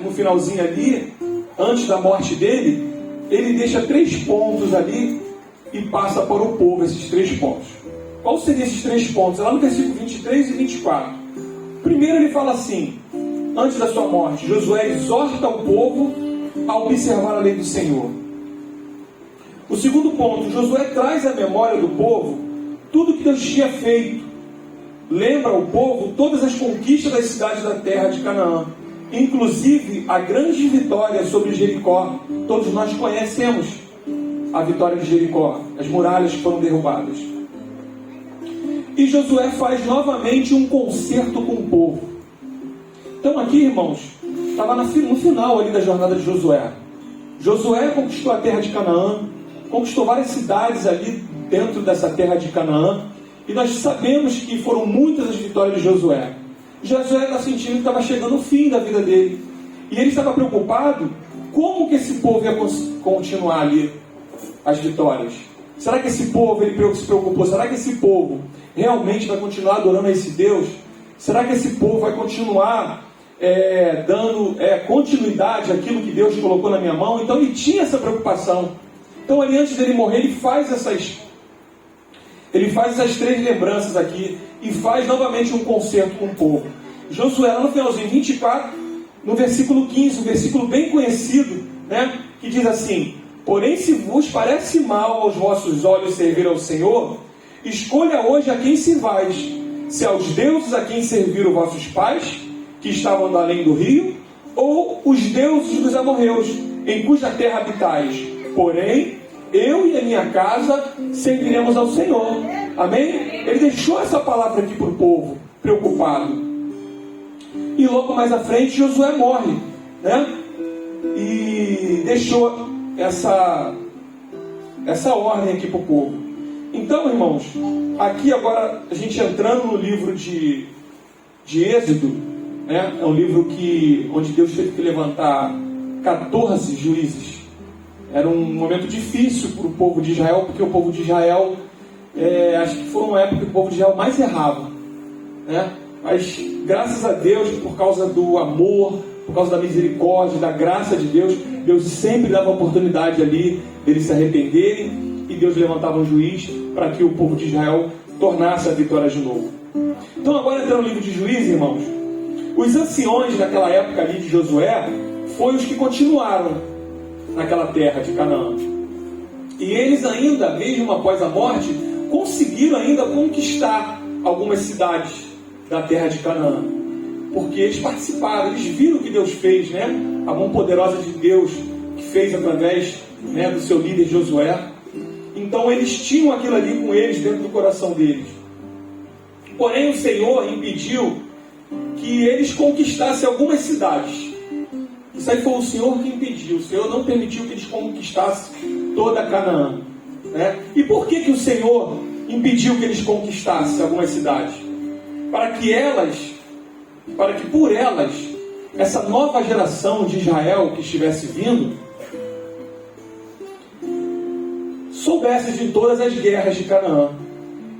No finalzinho ali, antes da morte dele, ele deixa 3 pontos ali e passa para o povo esses 3 pontos. Qual seriam esses 3 pontos? É lá no versículo 23 e 24. Primeiro ele fala assim, antes da sua morte, Josué exorta o povo a observar a lei do Senhor. O segundo ponto, Josué traz à memória do povo tudo que Deus tinha feito. Lembra ao povo todas as conquistas das cidades da terra de Canaã, inclusive a grande vitória sobre Jericó. Todos nós conhecemos a vitória de Jericó, as muralhas que foram derrubadas. E Josué faz novamente um concerto com o povo. Então aqui, irmãos, estava no final ali da jornada de Josué. Josué conquistou a terra de Canaã, conquistou várias cidades ali dentro dessa terra de Canaã, e nós sabemos que foram muitas as vitórias de Josué. Josué está sentindo que estava chegando o fim da vida dele, e ele estava preocupado como que esse povo ia continuar ali as vitórias. Será que esse povo, ele se preocupou, será que esse povo realmente vai continuar adorando a esse Deus? Será que esse povo vai continuar dando continuidade àquilo que Deus colocou na minha mão? Então ele tinha essa preocupação. Então ali antes dele morrer, ele faz essas 3 lembranças aqui e faz novamente um concerto com o povo. Josué, lá no finalzinho 24, no versículo 15, um versículo bem conhecido, né, que diz assim: porém, se vos parece mal aos vossos olhos servir ao Senhor, escolha hoje a quem servais, se aos deuses a quem serviram vossos pais, que estavam do além do rio, ou os deuses dos amorreus, em cuja terra habitais. Porém, eu e a minha casa serviremos ao Senhor. Amém? Ele deixou essa palavra aqui para o povo, preocupado. E logo mais à frente, Josué morre, né? E deixou essa ordem aqui para o povo. Então, irmãos, aqui agora, a gente entrando no livro de Êxodo, né? É um livro onde Deus teve que levantar 14 juízes. Era um momento difícil para o povo de Israel, porque o povo de Israel, acho que foi uma época que o povo de Israel mais errava, né? Mas graças a Deus, por causa do amor, por causa da misericórdia, da graça de Deus, Deus sempre dava oportunidade ali deles se arrependerem, e Deus levantava um juiz para que o povo de Israel tornasse a vitória de novo. Então agora entrando no livro de Juízes, irmãos, os anciões daquela época ali de Josué foram os que continuaram naquela terra de Canaã. E eles ainda, mesmo após a morte, conseguiram ainda conquistar algumas cidades da terra de Canaã. Porque eles participaram, eles viram o que Deus fez, né? A mão poderosa de Deus que fez através, né, do seu líder Josué. Então eles tinham aquilo ali com eles dentro do coração deles. Porém o Senhor impediu que eles conquistassem algumas cidades. Isso aí foi o Senhor que impediu. O Senhor não permitiu que eles conquistassem toda Canaã, né? E por que o Senhor impediu que eles conquistassem algumas cidades? Para que por elas, essa nova geração de Israel que estivesse vindo, soubesse de todas as guerras de Canaã.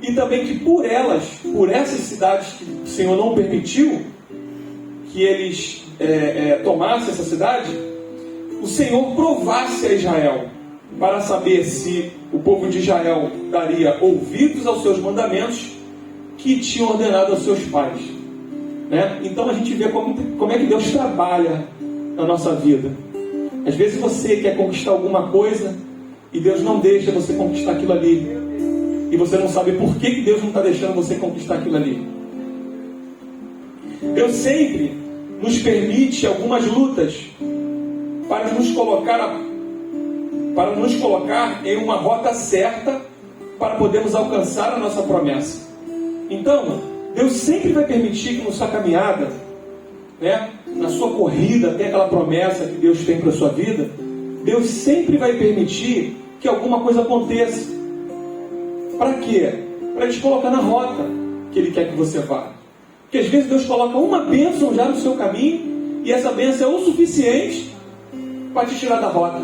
E também que por elas, por essas cidades que o Senhor não permitiu que eles tomassem essa cidade, o Senhor provasse a Israel, para saber se o povo de Israel daria ouvidos aos seus mandamentos que tinham ordenado aos seus pais, né? Então a gente vê como é que Deus trabalha na nossa vida. Às vezes você quer conquistar alguma coisa e Deus não deixa você conquistar aquilo ali, e você não sabe por que Deus não está deixando você conquistar aquilo ali. Deus sempre nos permite algumas lutas para nos colocar em uma rota certa para podermos alcançar a nossa promessa. Então, Deus sempre vai permitir que na sua caminhada, né, na sua corrida até aquela promessa que Deus tem para a sua vida, Deus sempre vai permitir que alguma coisa aconteça. Para quê? Para te colocar na rota que Ele quer que você vá. Porque às vezes Deus coloca uma bênção já no seu caminho, e essa bênção é o suficiente para te tirar da rota.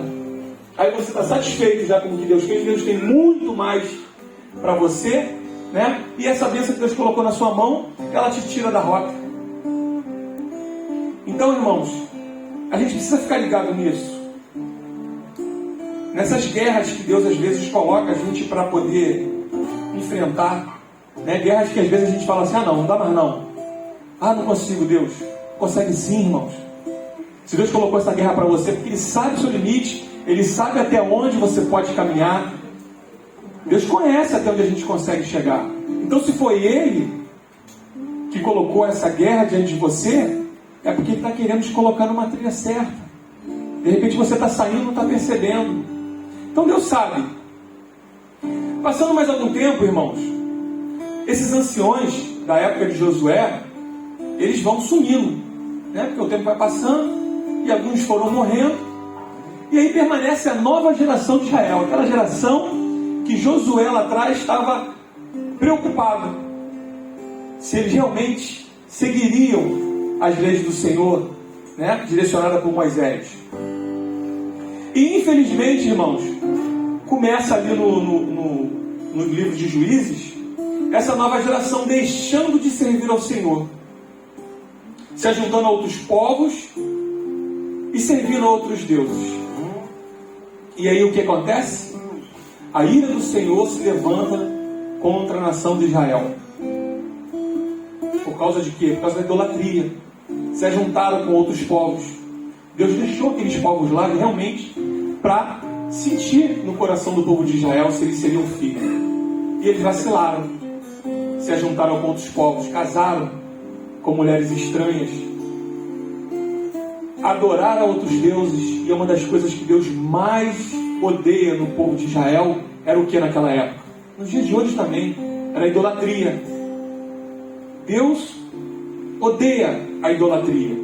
Aí você está satisfeito já com o que Deus fez. Deus tem muito mais para você, né? E essa bênção que Deus colocou na sua mão, ela te tira da rota. Então, irmãos, a gente precisa ficar ligado nisso. Nessas guerras que Deus às vezes coloca a gente para poder enfrentar, né? Guerras que às vezes a gente fala assim, não dá mais não. Não consigo, Deus. Consegue sim, irmãos. Se Deus colocou essa guerra para você, porque Ele sabe o seu limite, Ele sabe até onde você pode caminhar. Deus conhece até onde a gente consegue chegar. Então, se foi Ele que colocou essa guerra diante de você, é porque Ele está querendo te colocar numa trilha certa. De repente você está saindo e não está percebendo. Então Deus sabe. Passando mais algum tempo, irmãos, esses anciões da época de Josué, eles vão sumindo, né? Porque o tempo vai passando e alguns foram morrendo. E aí permanece a nova geração de Israel, aquela geração que Josué lá atrás estava preocupado se eles realmente seguiriam as leis do Senhor, né? Direcionada por Moisés. E infelizmente, irmãos, começa ali no livro de Juízes, essa nova geração deixando de servir ao Senhor, se ajuntando a outros povos e servindo a outros deuses. E aí o que acontece? A ira do Senhor se levanta contra a nação de Israel. Por causa de quê? Por causa da idolatria. Se ajuntaram com outros povos. Deus deixou aqueles povos lá realmente para sentir no coração do povo de Israel se eles seriam filhos. E eles vacilaram. Se ajuntaram com outros povos. Casaram com mulheres estranhas. Adoraram a outros deuses. E uma das coisas que Deus mais odeia no povo de Israel era o que naquela época? Nos dias de hoje também. Era a idolatria. Deus odeia a idolatria.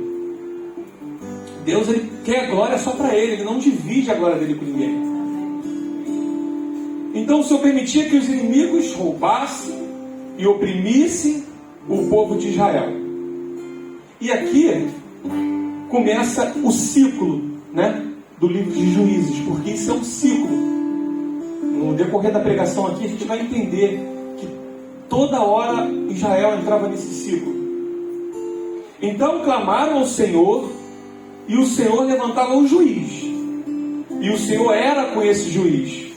Deus, Ele quer a glória só para Ele. Ele não divide a glória dele com ninguém. Então o Senhor permitia que os inimigos roubassem e oprimissem o povo de Israel. E aqui começa o ciclo, né, do livro de Juízes, porque isso é um ciclo. No decorrer da pregação aqui a gente vai entender que toda hora Israel entrava nesse ciclo. Então clamaram ao Senhor e o Senhor levantava um juiz. E o Senhor era com esse juiz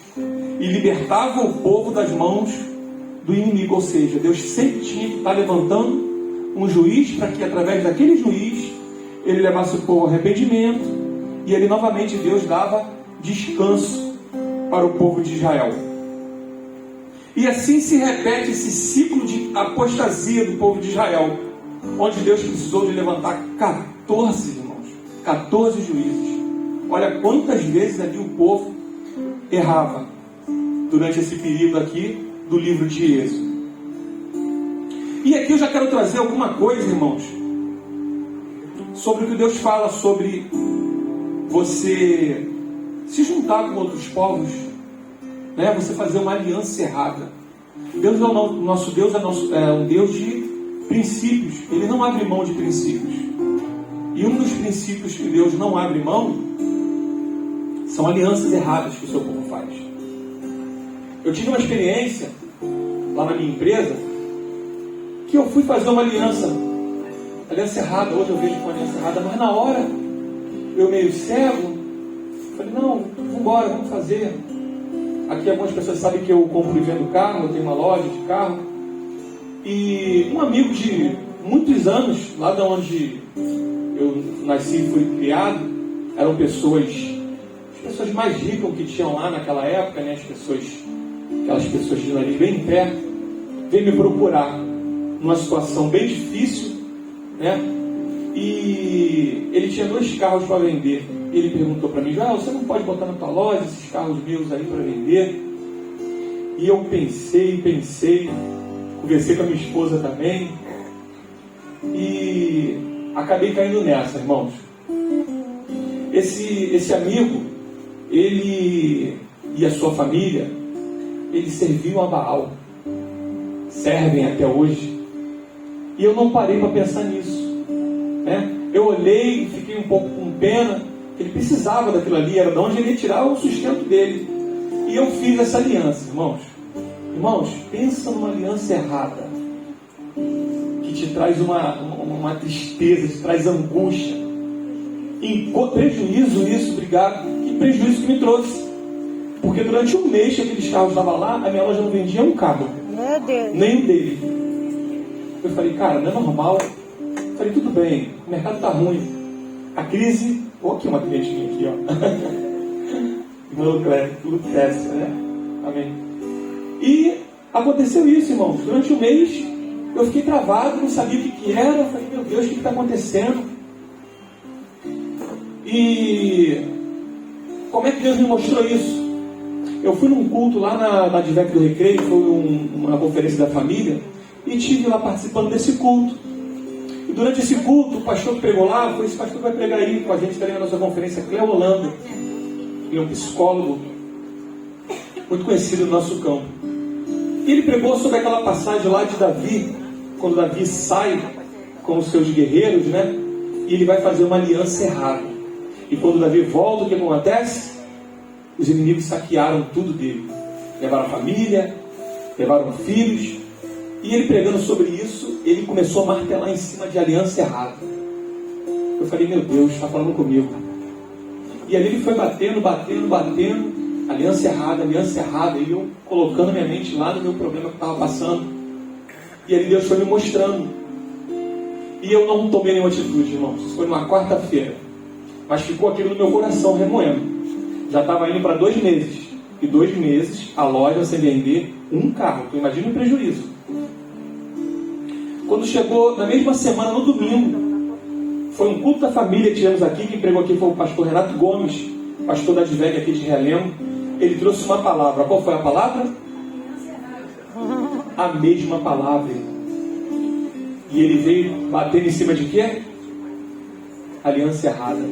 e libertava o povo das mãos do inimigo. Ou seja, Deus sempre tinha que estar levantando um juiz para que através daquele juiz ele levasse o povo ao arrependimento e ele novamente Deus dava descanso para o povo de Israel. E assim se repete esse ciclo de apostasia do povo de Israel, onde Deus precisou de levantar 14 irmãos, 14 juízes. Olha quantas vezes ali o povo errava durante esse período aqui do livro de Êxodo. E aqui eu já quero trazer alguma coisa, irmãos, sobre o que Deus fala sobre você se juntar com outros povos, né? Você fazer uma aliança errada. Deus nosso Deus é um Deus de princípios. Ele não abre mão de princípios. E um dos princípios que Deus não abre mão são alianças erradas que o seu povo faz. Eu tive uma experiência lá na minha empresa que eu fui fazer uma aliança errada. Hoje eu vejo uma aliança errada, mas na hora eu meio cego falei, não, vamos embora, vamos fazer. Aqui algumas pessoas sabem que eu compro e vendo carro, eu tenho uma loja de carro. E um amigo de muitos anos, lá de onde eu nasci e fui criado, eram pessoas, as pessoas mais ricas que tinham lá naquela época, né? Aquelas pessoas de nariz bem em pé, veio me procurar numa situação bem difícil, né? E ele tinha 2 carros para vender. Ele perguntou para mim, Joel, você não pode botar na tua loja esses carros meus aí para vender? E eu pensei, conversei com a minha esposa também, e acabei caindo nessa, irmãos. Esse amigo, ele e a sua família, eles serviam a Baal, servem até hoje, e eu não parei para pensar nisso, né? Eu olhei e fiquei um pouco com pena. Ele precisava daquilo ali, era de onde ele ia tirar o sustento dele. E eu fiz essa aliança, irmãos. Irmãos, pensa numa aliança errada, que te traz uma tristeza, te traz angústia. em prejuízo isso, obrigado, que prejuízo que me trouxe. Porque durante um mês que aqueles carros estavam lá, a minha loja não vendia um carro. Meu Deus. Nem o dele. Eu falei, cara, não é normal. Eu falei, tudo bem, o mercado está ruim. A crise... Olha aqui uma cliente minha aqui, ó. Tudo cresce, né? Amém. E aconteceu isso, irmãos. Durante um mês, eu fiquei travado, não sabia o que era. Eu falei, meu Deus, o que está acontecendo? E como é que Deus me mostrou isso? Eu fui num culto lá na Advec do Recreio, foi uma conferência da família, e estive lá participando desse culto. E durante esse culto, o pastor que pregou lá, foi esse pastor que vai pregar aí com a gente também na nossa conferência, Cleo Holanda. Ele é um psicólogo muito conhecido no nosso campo. E ele pregou sobre aquela passagem lá de Davi, quando Davi sai com os seus guerreiros, né? E ele vai fazer uma aliança errada. E quando Davi volta, o que acontece? Os inimigos saquearam tudo dele. Levaram a família, levaram filhos. E ele pregando sobre isso, ele começou a martelar em cima de aliança errada. Eu falei, meu Deus, está falando comigo. E ali ele foi batendo, aliança errada. E eu colocando minha mente lá no meu problema que estava passando. E ali Deus foi me mostrando. E eu não tomei nenhuma atitude, irmãos. Isso foi numa quarta-feira. Mas ficou aquilo no meu coração remoendo. Já estava indo para 2 meses. E 2 meses a loja sem vender um carro. Então imagina o prejuízo. Quando chegou na mesma semana, no domingo, foi um culto da família que tivemos aqui. Quem pregou aqui foi o pastor Renato Gomes, pastor da Advec aqui de Realengo. Ele trouxe uma palavra. Qual foi a palavra? A mesma palavra. E ele veio batendo em cima de quê? Aliança errada.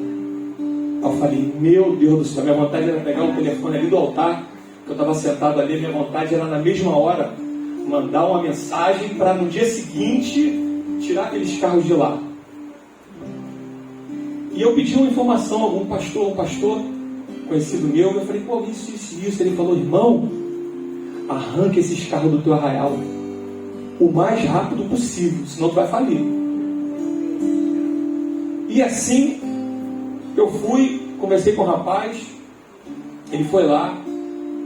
Eu falei, meu Deus do céu, minha vontade era pegar o telefone ali do altar, que eu estava sentado ali, minha vontade era na mesma hora mandar uma mensagem para no dia seguinte tirar aqueles carros de lá. E eu pedi uma informação a algum pastor, um pastor conhecido meu, eu falei, pô, isso. Ele falou, irmão, arranca esses carros do teu arraial o mais rápido possível, senão tu vai falir. E assim eu fui, conversei com o rapaz, ele foi lá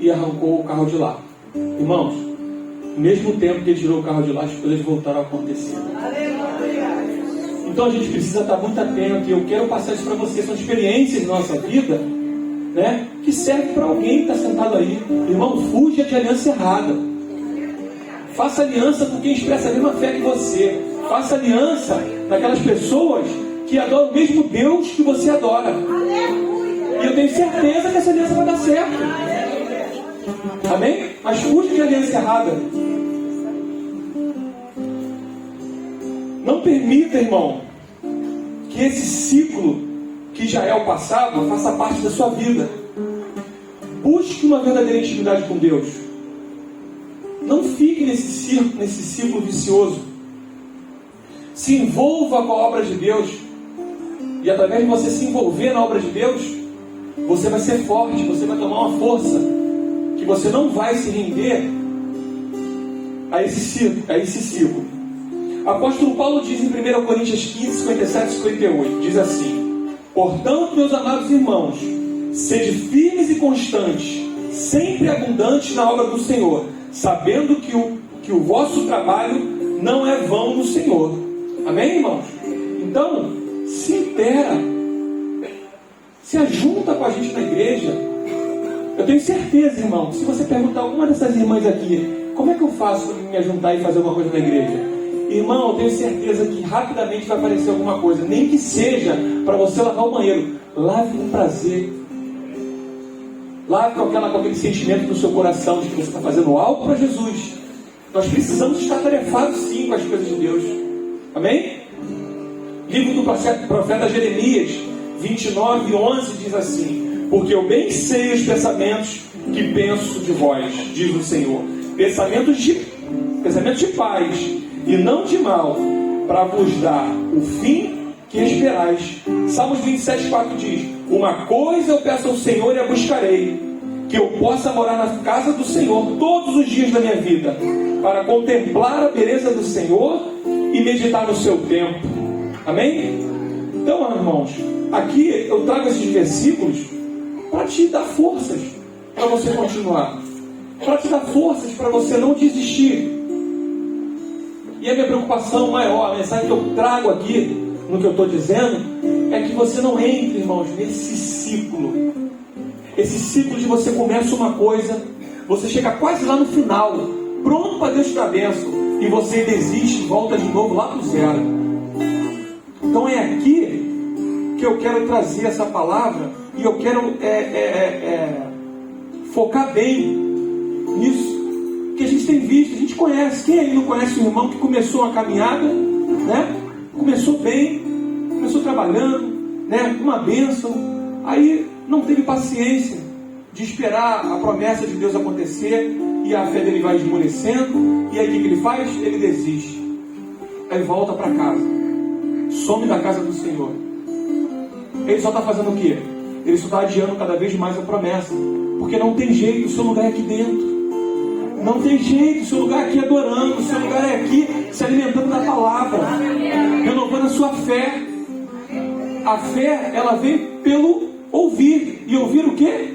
e arrancou o carro de lá. Irmãos, no mesmo tempo que ele tirou o carro de lá, as coisas voltaram a acontecer. Então a gente precisa estar muito atento, e eu quero passar isso para vocês. São experiências da nossa vida, né, que servem para alguém que está sentado aí. Irmão, fuja de aliança errada. Faça aliança com quem expressa a mesma fé que você. Faça aliança daquelas pessoas que adoram o mesmo Deus que você adora. E eu tenho certeza que essa aliança vai dar certo. Amém? Mas fuja de aliança errada. Não permita, irmão, que esse ciclo que já é o passado faça parte da sua vida. Busque uma verdadeira intimidade com Deus. Não fique nesse ciclo vicioso. Se envolva com a obra de Deus. E através de você se envolver na obra de Deus, você vai ser forte, você vai tomar uma força, que você não vai se render a esse ciclo. O apóstolo Paulo diz em 1 Coríntios 15, 57 e 58, diz assim: portanto, meus amados irmãos, sede firmes e constantes, sempre abundantes na obra do Senhor, sabendo que o vosso trabalho não é vão no Senhor. Amém, irmãos? Então, se intera, se ajunta com a gente na igreja. Eu tenho certeza, irmão, se você perguntar a alguma dessas irmãs aqui, como é que eu faço para me ajuntar e fazer alguma coisa na igreja? Irmão, eu tenho certeza que rapidamente vai aparecer alguma coisa, nem que seja para você lavar o banheiro. Lave com prazer. Lave com aquele sentimento no seu coração de que você está fazendo algo para Jesus. Nós precisamos estar tarefados sim com as coisas de Deus. Amém? Livro do profeta Jeremias 29:11 diz assim: porque eu bem sei os pensamentos que penso de vós, diz o Senhor, pensamentos de paz e não de mal, para vos dar o fim que esperais. Salmos 27:4 diz: uma coisa eu peço ao Senhor e a buscarei, que eu possa morar na casa do Senhor todos os dias da minha vida, para contemplar a beleza do Senhor e meditar no seu templo. Amém? Então, irmãos, aqui eu trago esses versículos para te dar forças para você continuar, para te dar forças para você não desistir. E a minha preocupação maior, a mensagem que eu trago aqui, no que eu estou dizendo, é que você não entre, irmãos, nesse ciclo. Esse ciclo de você começa uma coisa, você chega quase lá no final, pronto para Deus te dar bênção, e você desiste e volta de novo lá do zero. Então é aqui que eu quero trazer essa palavra, e eu quero focar bem nisso que a gente tem visto, a gente conhece. Quem aí não conhece um irmão que começou uma caminhada, né? Começou bem, começou trabalhando, né? Uma bênção, aí não teve paciência de esperar a promessa de Deus acontecer, e a fé dele vai esmorecendo, e aí o que ele faz? Ele desiste, aí volta para casa, some da casa do Senhor. Ele só está fazendo o quê? Ele só está adiando cada vez mais a promessa, porque não tem jeito, o seu lugar é aqui dentro. Não tem jeito, o seu lugar é aqui adorando, o seu lugar é aqui se alimentando da palavra, renovando a sua fé. A fé, ela vem pelo ouvir. E ouvir o quê?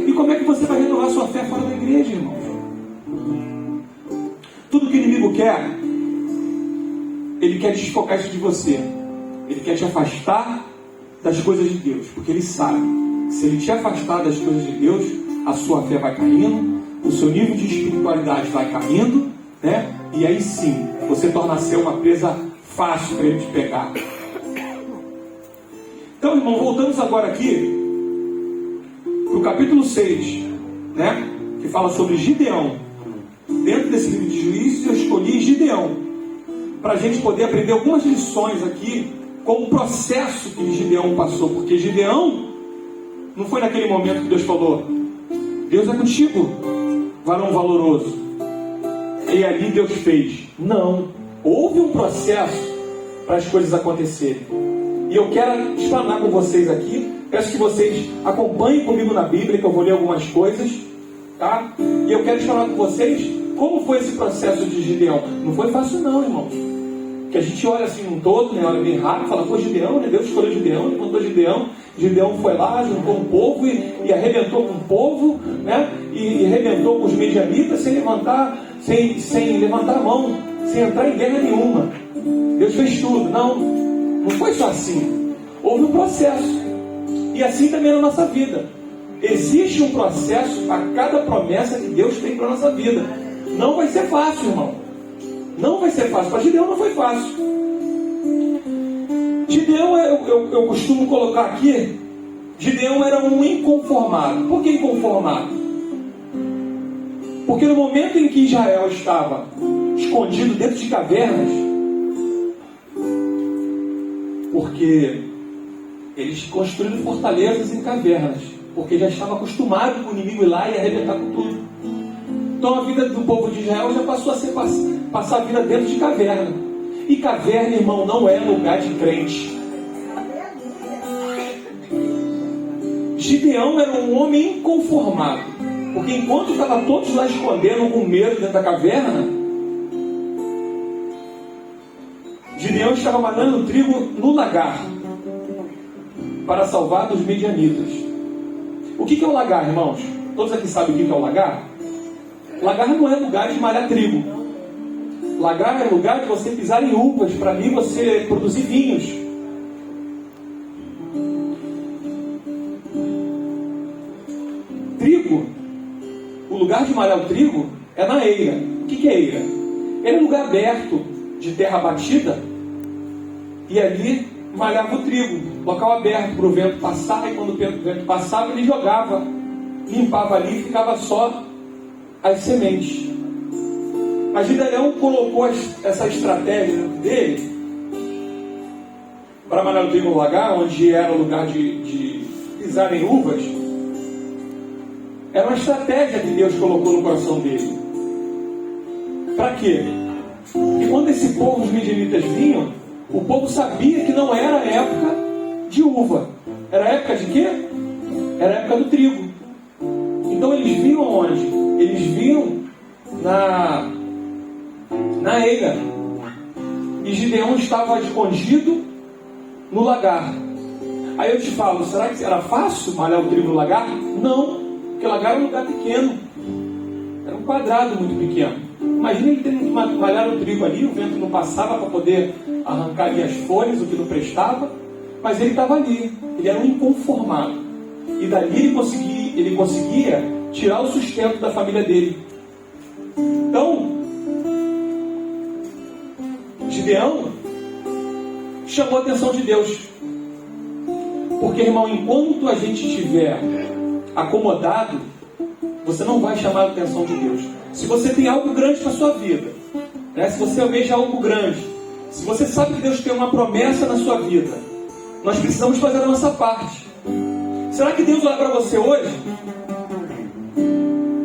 E como é que você vai renovar a sua fé fora da igreja, irmão? Tudo que o inimigo quer, ele quer desfocar isso de você. Ele quer te afastar das coisas de Deus, porque ele sabe, se ele te afastar das coisas de Deus, a sua fé vai caindo, o seu nível de espiritualidade vai caindo, né? E aí sim, você torna-se uma presa fácil para ele te pegar. Então, irmão, voltamos agora aqui para o capítulo 6, né? Que fala sobre Gideão. Dentro desse livro de Juízes, eu escolhi Gideão, para a gente poder aprender algumas lições aqui com o processo que Gideão passou. Porque Gideão não foi naquele momento que Deus falou: Deus é contigo, varão valoroso. E ali Deus fez. Não. Houve um processo para as coisas acontecerem. E eu quero explanar com vocês aqui. Peço que vocês acompanhem comigo na Bíblia, que eu vou ler algumas coisas, tá? E eu quero explanar com vocês como foi esse processo de Gideão. Não foi fácil não, irmãos. Que a gente olha assim um todo, né? Olha bem rápido, fala: pô, Gideão, né? Deus escolheu Gideão, levantou Gideão. Gideão foi lá, juntou um povo e arrebentou com o povo, né? E arrebentou com os medianitas sem levantar a mão, sem entrar em guerra nenhuma. Deus fez tudo. Não foi só assim. Houve um processo. E assim também na nossa vida. Existe um processo para cada promessa que Deus tem para a nossa vida. Não vai ser fácil, irmão. Não vai ser fácil. Para Gideão não foi fácil. Gideão, eu costumo colocar aqui, Gideão era um inconformado. Por que inconformado? Porque no momento em que Israel estava escondido dentro de cavernas, porque eles construíram fortalezas em cavernas, porque já estava acostumado com o inimigo ir lá e arrebentar com tudo. Então a vida do povo de Israel já passou a ser passar a vida dentro de caverna. E caverna, irmão, não é lugar de crente. Gideão era um homem inconformado, porque enquanto estavam todos lá escondendo com medo dentro da caverna, Gideão estava malhando trigo no lagar para salvar dos medianitas. O que é o lagar, irmãos? Todos aqui sabem o que é o lagar? Lagar não é lugar de malhar trigo. Lagar é lugar de você pisar em uvas, para ali você produzir vinhos. Trigo, o lugar de malhar o trigo é na eira. O que é eira? Era um lugar aberto, de terra batida, e ali malhava o trigo, local aberto para o vento passar, e quando o vento passava ele jogava, limpava ali e ficava só as sementes. Mas Gideão colocou essa estratégia dele para malhar o trigo no lagar, onde era o lugar de pisar em uvas. Era uma estratégia que Deus colocou no coração dele. Para quê? E quando esse povo, os midianitas, vinham, o povo sabia que não era a época de uva. Era a época de quê? Era a época do trigo. Então eles vinham onde? Eles vinham na eira. E Gideão estava escondido no lagar. Aí eu te falo, será que era fácil malhar o trigo no lagar? Não, porque o lagar era um lugar pequeno. Era um quadrado muito pequeno. Imagina ele tendo que malhar o trigo ali, o vento não passava para poder arrancar ali as folhas, o que não prestava. Mas ele estava ali, ele era um inconformado. E dali ele conseguia tirar o sustento da família dele. Então, Gideão chamou a atenção de Deus. Porque, irmão, enquanto a gente estiver acomodado, você não vai chamar a atenção de Deus. Se você tem algo grande na sua vida, né? Se você almeja algo grande, se você sabe que Deus tem uma promessa na sua vida, nós precisamos fazer a nossa parte. Será que Deus olha para você hoje?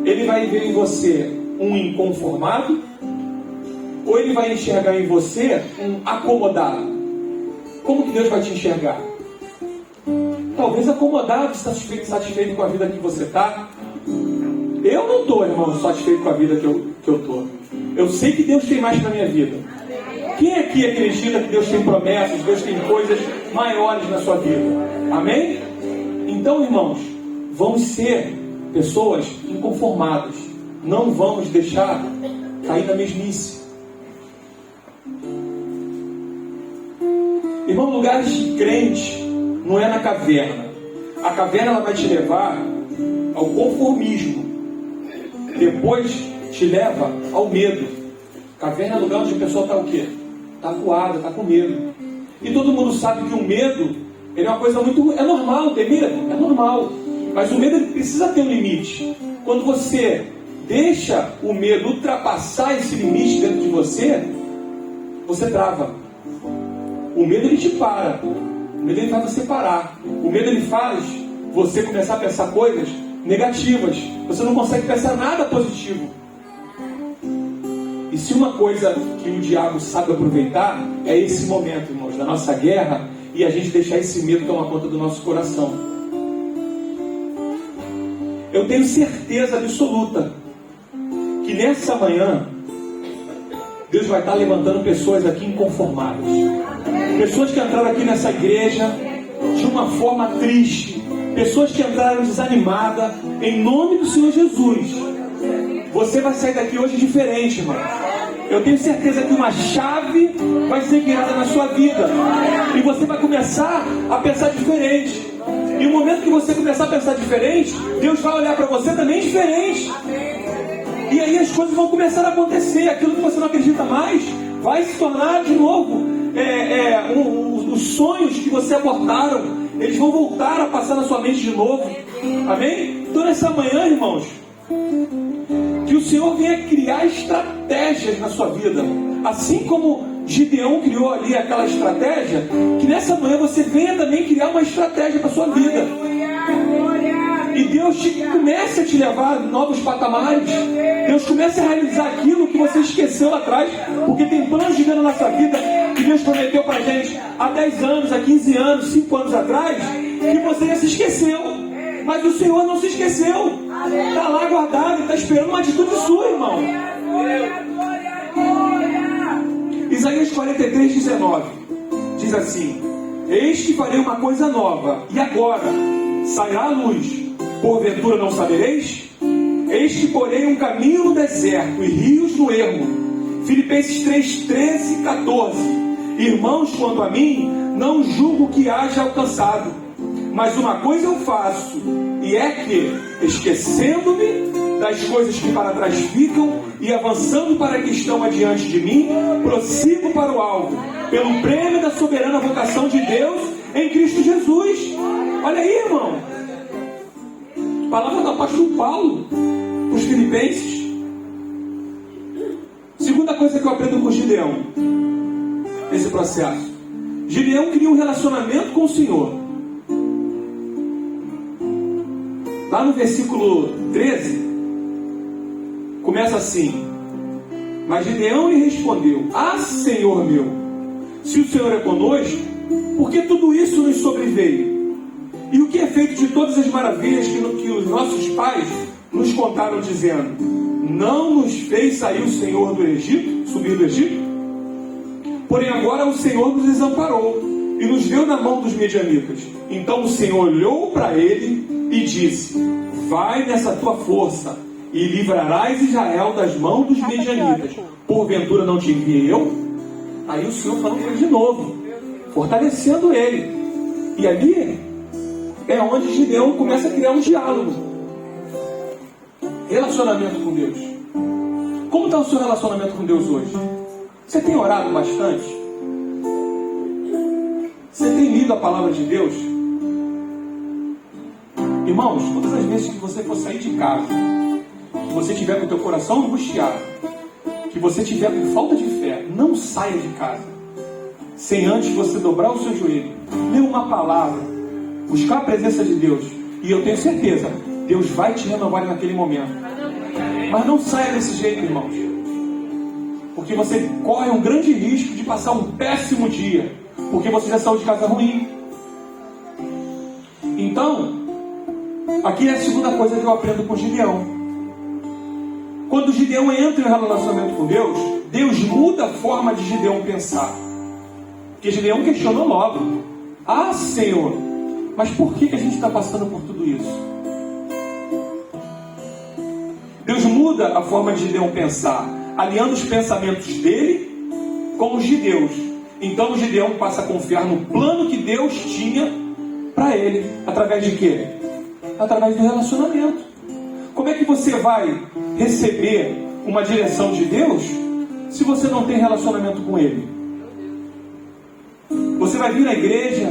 Ele vai ver em você um inconformado? Ou ele vai enxergar em você um acomodado? Como que Deus vai te enxergar? Talvez acomodado, satisfeito com a vida que você está. Eu não estou, irmão, satisfeito com a vida que eu estou. Eu sei que Deus tem mais para a minha vida. Quem aqui acredita que Deus tem promessas, Deus tem coisas maiores na sua vida? Amém? Então, irmãos, vamos ser pessoas inconformadas. Não vamos deixar cair na mesmice. Irmão, lugares de crente não é na caverna. A caverna ela vai te levar ao conformismo. Depois te leva ao medo. Caverna é lugar onde a pessoa está o quê? Está acuada, está com medo. E todo mundo sabe que o medo ele é uma coisa muito... É normal ter medo, é normal. Mas o medo ele precisa ter um limite. Quando você deixa o medo ultrapassar esse limite dentro de você, você trava. O medo ele te para. O medo ele faz você parar. O medo ele faz você começar a pensar coisas negativas. Você não consegue pensar nada positivo. E se uma coisa que o diabo sabe aproveitar, é esse momento, irmãos, da nossa guerra, e a gente deixar esse medo tomar conta do nosso coração. Eu tenho certeza absoluta que nessa manhã Deus vai estar levantando pessoas aqui inconformadas. Pessoas que entraram aqui nessa igreja de uma forma triste. Pessoas que entraram desanimadas. Em nome do Senhor Jesus. Você vai sair daqui hoje diferente, irmão. Eu tenho certeza que uma chave vai ser virada na sua vida. E você vai começar a pensar diferente. E no momento que você começar a pensar diferente, Deus vai olhar para você também diferente. E aí as coisas vão começar a acontecer. Aquilo que você não acredita mais vai se tornar de novo. Os sonhos que você abortaram, eles vão voltar a passar na sua mente de novo. Amém? Então nessa manhã, irmãos, que o Senhor venha criar estratégias na sua vida. Assim como Gideão criou ali aquela estratégia, que nessa manhã você venha também criar uma estratégia para a sua vida. E Deus comece a te levar a novos patamares. Deus comece a realizar aquilo que você esqueceu lá atrás. Porque tem planos de Deus na nossa vida que Deus prometeu para a gente há 10 anos, há 15 anos, 5 anos atrás, que você já se esqueceu. Mas o Senhor não se esqueceu. Está lá guardado, está esperando uma atitude sua, irmão. Isaías 43, 19 diz assim: eis que farei uma coisa nova, e agora sairá a luz. Porventura não sabereis? Eis que porei um caminho no deserto e rios no ermo. Filipenses 3, 13 e 14. Irmãos, quanto a mim, não julgo que haja alcançado, mas uma coisa eu faço, e é que, esquecendo-me das coisas que para trás ficam e avançando para que estão adiante de mim, prossigo para o alvo, pelo prêmio da soberana vocação de Deus em Cristo Jesus. Olha aí, irmão. Palavra do apóstolo Paulo para os filipenses. Segunda coisa que eu aprendo com Gideão nesse processo: Gideão cria um relacionamento com o Senhor. Lá no versículo 13 começa assim: mas Gideão lhe respondeu: ah, Senhor meu, se o Senhor é conosco, por que tudo isso nos sobreveio? E o que é feito de todas as maravilhas que os nossos pais nos contaram, dizendo: não nos fez sair o Senhor do Egito, subir do Egito? Porém agora o Senhor nos desamparou e nos deu na mão dos medianitas. Então o Senhor olhou para ele e disse: vai nessa tua força e livrarás Israel das mãos dos medianitas. Porventura não te enviei eu? Aí o Senhor falou com ele de novo, fortalecendo ele. E ali é onde Gideão começa a criar um diálogo. Relacionamento com Deus. Como está o seu relacionamento com Deus hoje? Você tem orado bastante? Você tem lido a palavra de Deus? Irmãos, todas as vezes que você for sair de casa, que você tiver com o teu coração angustiado, que você tiver com falta de fé, não saia de casa sem antes você dobrar o seu joelho, ler uma palavra, buscar a presença de Deus. E eu tenho certeza, Deus vai te renovar naquele momento. Mas não saia desse jeito, irmãos, porque você corre um grande risco de passar um péssimo dia, porque você já saiu de casa ruim. Então, aqui é a segunda coisa que eu aprendo com Gideão. Quando Gideão entra em relacionamento com Deus, Deus muda a forma de Gideão pensar. Porque Gideão questionou logo: ah, Senhor, mas por que a gente está passando por tudo isso? Deus muda a forma de Gideão pensar, alinhando os pensamentos dele com os de Deus. Então o Gideão passa a confiar no plano que Deus tinha para ele. Através de quê? Através do relacionamento. Como é que você vai receber uma direção de Deus se você não tem relacionamento com Ele? Você vai vir na igreja,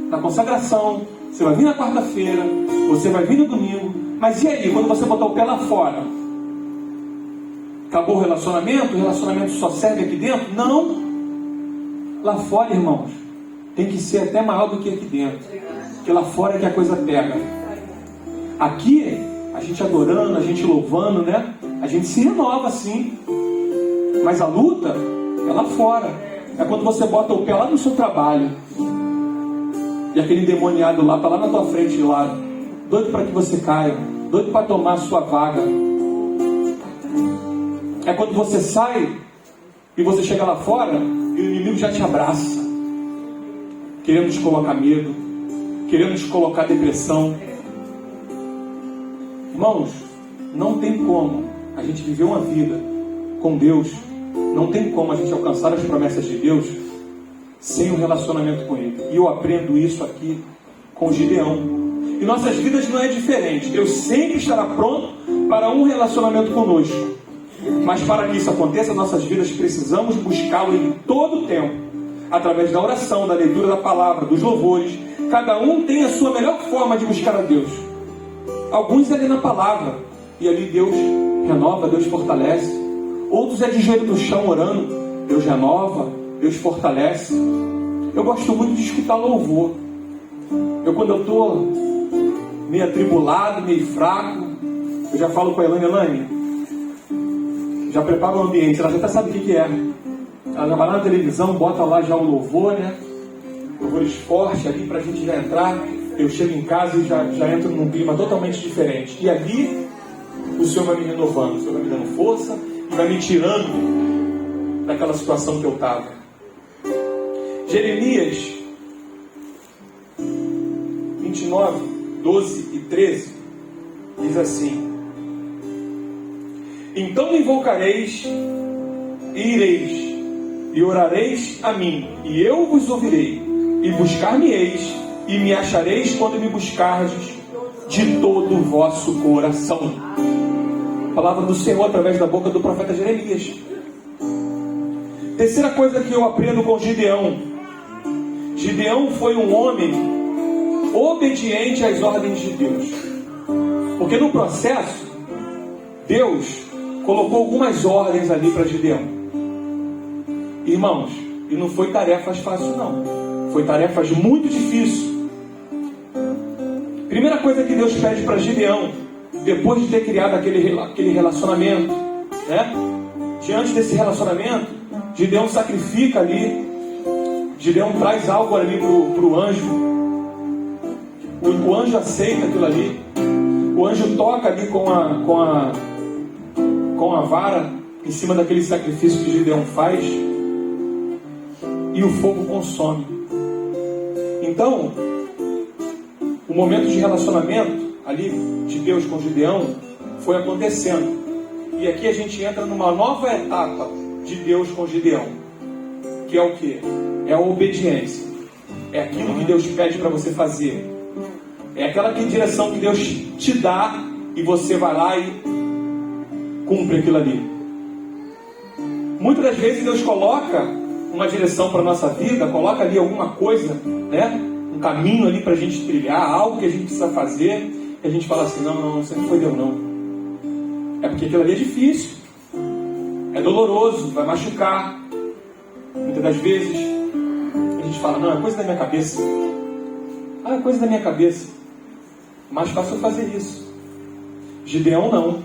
na consagração, você vai vir na quarta-feira, você vai vir no domingo, mas e aí, quando você botar o pé lá fora? Acabou o relacionamento só serve aqui dentro? Não! Lá fora, irmãos, tem que ser até maior do que aqui dentro, porque lá fora é que a coisa pega. Aqui, a gente adorando, a gente louvando, né? A gente se renova sim, mas a luta é lá fora. É quando você bota o pé lá no seu trabalho e aquele demoniado lá está lá na tua frente, lá, doido para que você caia, doido para tomar a sua vaga. É quando você sai e você chega lá fora e o inimigo já te abraça, querendo te colocar medo, querendo te colocar depressão. Irmãos, não tem como a gente viver uma vida com Deus, não tem como a gente alcançar as promessas de Deus sem um relacionamento com Ele. E eu aprendo isso aqui com Gideão. E nossas vidas não é diferente. Deus sempre estará pronto para um relacionamento conosco. Mas para que isso aconteça, nossas vidas precisamos buscá-lo em todo o tempo. Através da oração, da leitura da palavra, dos louvores. Cada um tem a sua melhor forma de buscar a Deus. Alguns é ali na palavra, e ali Deus renova, Deus fortalece. Outros é de joelho no chão orando, Deus renova, Deus fortalece. Eu gosto muito de escutar louvor. Quando eu estou meio atribulado, meio fraco, eu já falo com a Elaine, já prepara o ambiente, ela já até sabe o que é. Ela já vai lá na televisão, bota lá já o louvor, né? Louvores fortes ali para a gente já entrar. Eu chego em casa e já entro num clima totalmente diferente. E ali o Senhor vai me renovando, o Senhor vai me dando força e vai me tirando daquela situação que eu estava. Jeremias 29, 12 e 13 diz assim: então me invocareis e ireis, e orareis a mim, e eu vos ouvirei, e buscar-me-eis, e me achareis quando me buscardes de todo o vosso coração. Palavra do Senhor através da boca do profeta Jeremias. Terceira coisa que eu aprendo com Gideão. Gideão foi um homem obediente às ordens de Deus. Porque no processo, Deus colocou algumas ordens ali para Gideão. Irmãos, e não foi tarefas fáceis não. Foi tarefas muito difíceis. Primeira coisa que Deus pede para Gideão, depois de ter criado aquele relacionamento, né? Diante desse relacionamento, Gideão sacrifica ali, Gideão traz algo ali para o anjo. O anjo aceita aquilo ali. O anjo toca ali com a vara em cima daquele sacrifício que Gideão faz, e o fogo consome. Então, o momento de relacionamento ali de Deus com Gideão foi acontecendo. E aqui a gente entra numa nova etapa de Deus com Gideão, que é o quê? É a obediência. É aquilo que Deus pede para você fazer. É aquela direção que Deus te dá e você vai lá e cumpre aquilo ali. Muitas das vezes Deus coloca uma direção para a nossa vida, coloca ali alguma coisa, né? Um caminho ali para a gente trilhar, algo que a gente precisa fazer, e a gente fala assim, não, isso não foi Deus não. É porque aquilo ali é difícil, é doloroso, vai machucar. Muitas das vezes a gente fala, não, é coisa da minha cabeça. Ah, é coisa da minha cabeça. Mais fácil fazer isso. Gideão não.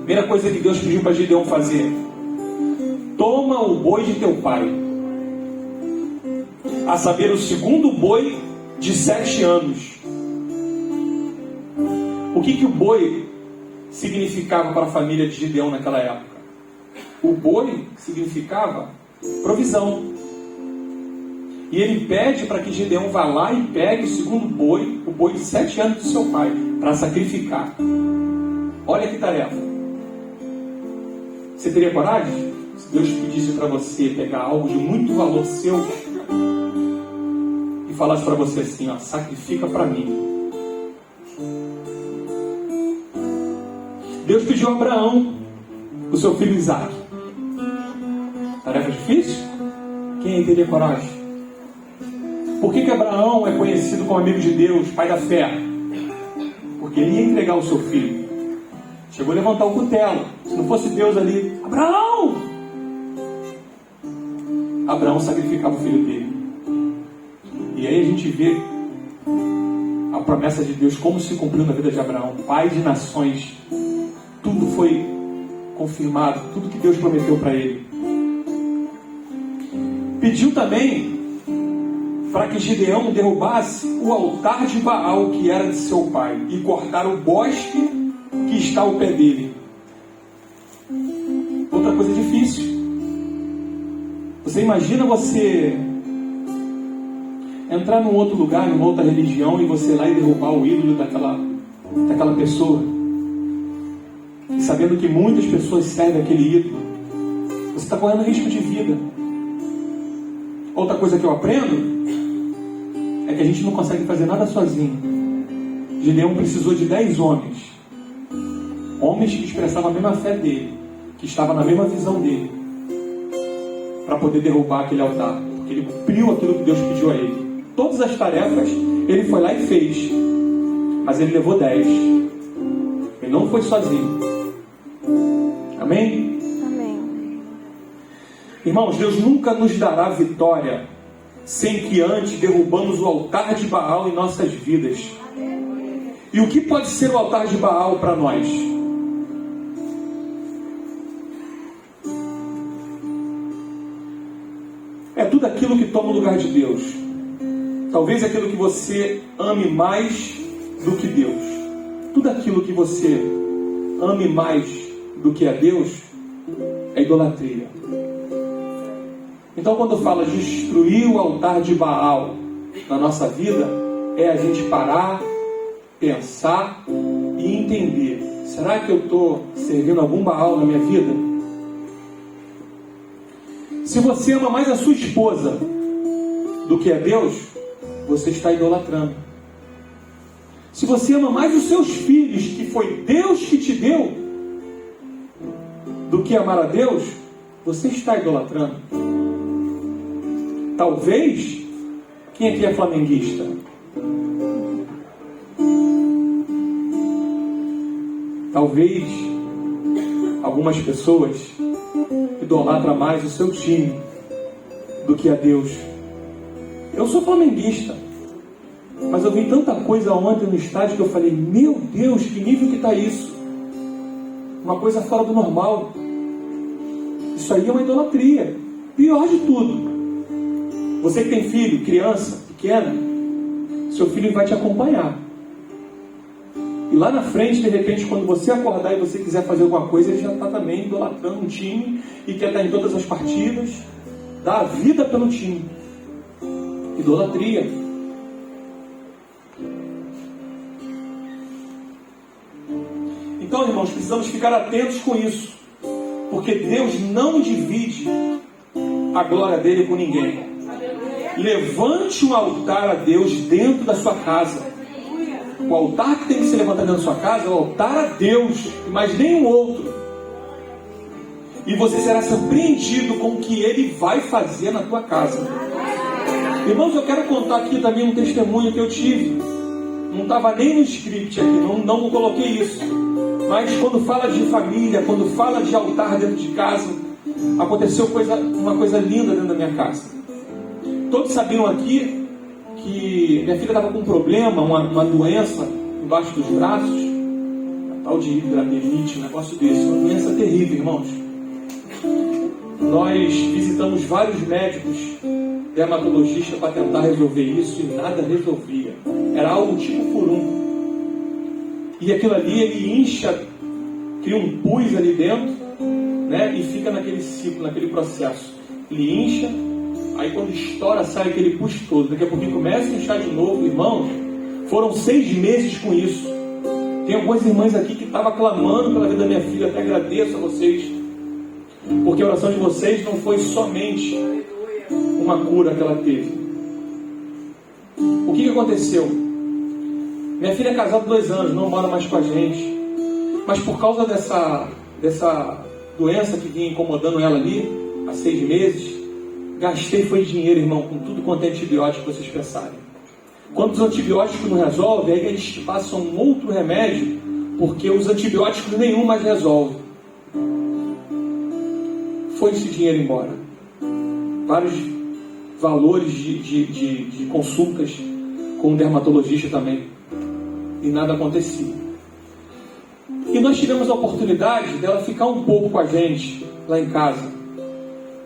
Primeira coisa que Deus pediu para Gideão fazer: toma o boi de teu pai, a saber, o segundo boi de 7 anos. O que o boi significava para a família de Gideão naquela época? O boi significava provisão. E ele pede para que Gideão vá lá e pegue o segundo boi, o boi de 7 anos do seu pai, para sacrificar. Olha que tarefa. Você teria coragem? Se Deus pedisse para você pegar algo de muito valor seu e falasse para você assim, ó, sacrifica para mim. Deus pediu a Abraão o seu filho Isaac. Tarefa difícil? Quem aí teria coragem? Por que Abraão é conhecido como amigo de Deus, pai da fé? Porque ele ia entregar o seu filho. Chegou a levantar o cutelo. Se não fosse Deus ali, Abraão! Abraão sacrificava o filho dele. E aí a gente vê a promessa de Deus como se cumpriu na vida de Abraão. Pai de nações. Tudo foi confirmado. Tudo que Deus prometeu para ele. Pediu também para que Gideão derrubasse o altar de Baal que era de seu pai e cortar o bosque que está ao pé dele. Outra coisa difícil. Você imagina você entrar num outro lugar, numa outra religião, e você ir lá e derrubar o ídolo daquela pessoa, e sabendo que muitas pessoas servem aquele ídolo, você está correndo risco de vida. Outra coisa que eu aprendo é que a gente não consegue fazer nada sozinho. Gideão precisou de 10 homens. Homens que expressavam a mesma fé dele, que estavam na mesma visão dele, para poder derrubar aquele altar. Porque ele cumpriu aquilo que Deus pediu a ele. Todas as tarefas ele foi lá e fez. Mas ele levou 10. Ele não foi sozinho. Amém? Amém. Irmãos, Deus nunca nos dará vitória sem que antes derrubamos o altar de Baal em nossas vidas. E o que pode ser o altar de Baal para nós? É tudo aquilo que toma o lugar de Deus. Talvez aquilo que você ame mais do que Deus. Tudo aquilo que você ame mais do que a Deus é idolatria. Então, quando fala de destruir o altar de Baal na nossa vida, é a gente parar, pensar e entender: será que eu estou servindo algum Baal na minha vida? Se você ama mais a sua esposa do que a Deus, você está idolatrando. Se você ama mais os seus filhos, que foi Deus que te deu, do que amar a Deus, você está idolatrando. Talvez, quem aqui é flamenguista? Talvez algumas pessoas idolatram mais o seu time do que a Deus. Eu sou flamenguista, mas eu vi tanta coisa ontem no estádio que eu falei: meu Deus, que nível que está isso? Uma coisa fora do normal. Isso aí é uma idolatria. Pior de tudo, você que tem filho, criança pequena, seu filho vai te acompanhar. E lá na frente, de repente, quando você acordar e você quiser fazer alguma coisa, ele já está também idolatrando um time e quer estar em todas as partidas, dá a vida pelo time. Idolatria. então, irmãos, precisamos ficar atentos com isso. Porque Deus não divide a glória dele com ninguém. Levante um altar a Deus dentro da sua casa. O altar que tem que ser levantado dentro da sua casa é o altar a Deus, mas nenhum outro. E você será surpreendido com o que Ele vai fazer na tua casa. Irmãos, eu quero contar aqui também um testemunho que eu tive. Não estava nem no script aqui, não coloquei isso. Mas quando fala de família, quando fala de altar dentro de casa, aconteceu uma coisa linda dentro da minha casa. Todos sabiam aqui que minha filha estava com um problema, uma doença embaixo dos braços, uma tal de hidradeniite, um negócio desse, uma doença terrível, irmãos. Nós visitamos vários médicos, dermatologistas, para tentar resolver isso e nada resolvia. Era algo tipo furum. E aquilo ali, ele incha, cria um pus ali dentro, né? E fica naquele ciclo, naquele processo. Ele incha, aí quando estoura, sai aquele pus todo. Daqui a pouquinho começa a inchar de novo, irmãos. Foram 6 meses com isso. Tem algumas irmãs aqui que estavam clamando pela vida da minha filha. Até agradeço a vocês, porque a oração de vocês não foi somente uma cura que ela teve. O que aconteceu? Minha filha é casada há 2 anos, não mora mais com a gente. Mas por causa dessa doença que vinha incomodando ela ali, há 6 meses, gastei foi dinheiro, irmão, com tudo quanto é antibiótico que vocês pensarem. Quando os antibióticos não resolvem, aí eles passam um outro remédio, porque os antibióticos nenhum mais resolve. Foi esse dinheiro embora. Vários valores de consultas com um dermatologista também. E nada acontecia. E nós tivemos a oportunidade dela ficar um pouco com a gente lá em casa.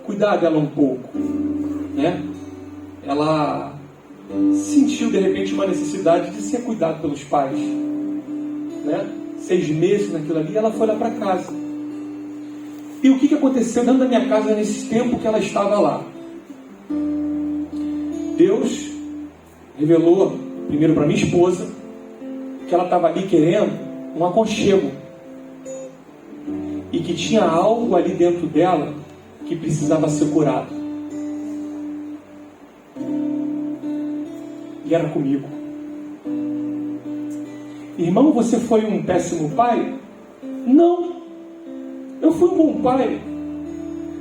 Cuidar dela um pouco, né? Ela sentiu de repente uma necessidade de ser cuidada pelos pais, né? 6 meses naquilo ali, ela foi lá para casa. E o que aconteceu dentro da minha casa nesse tempo que ela estava lá? Deus revelou primeiro para minha esposa que ela estava ali querendo um aconchego e que tinha algo ali dentro dela que precisava ser curado. E era comigo. Irmão, você foi um péssimo pai? Não. Eu fui um bom pai.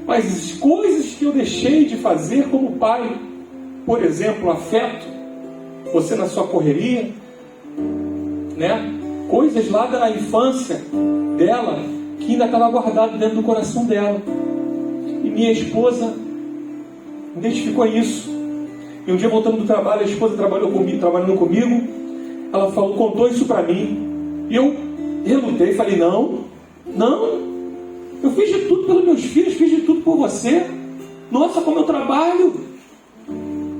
Mas as coisas que eu deixei de fazer como pai, por exemplo, afeto, você na sua correria, né? Coisas lá da infância dela que ainda estava guardado dentro do coração dela. E minha esposa identificou isso. E um dia, voltando do trabalho, a esposa trabalhando comigo, ela contou isso para mim. E eu relutei, falei, não, eu fiz de tudo pelos meus filhos, fiz de tudo por você. Nossa, como eu trabalho.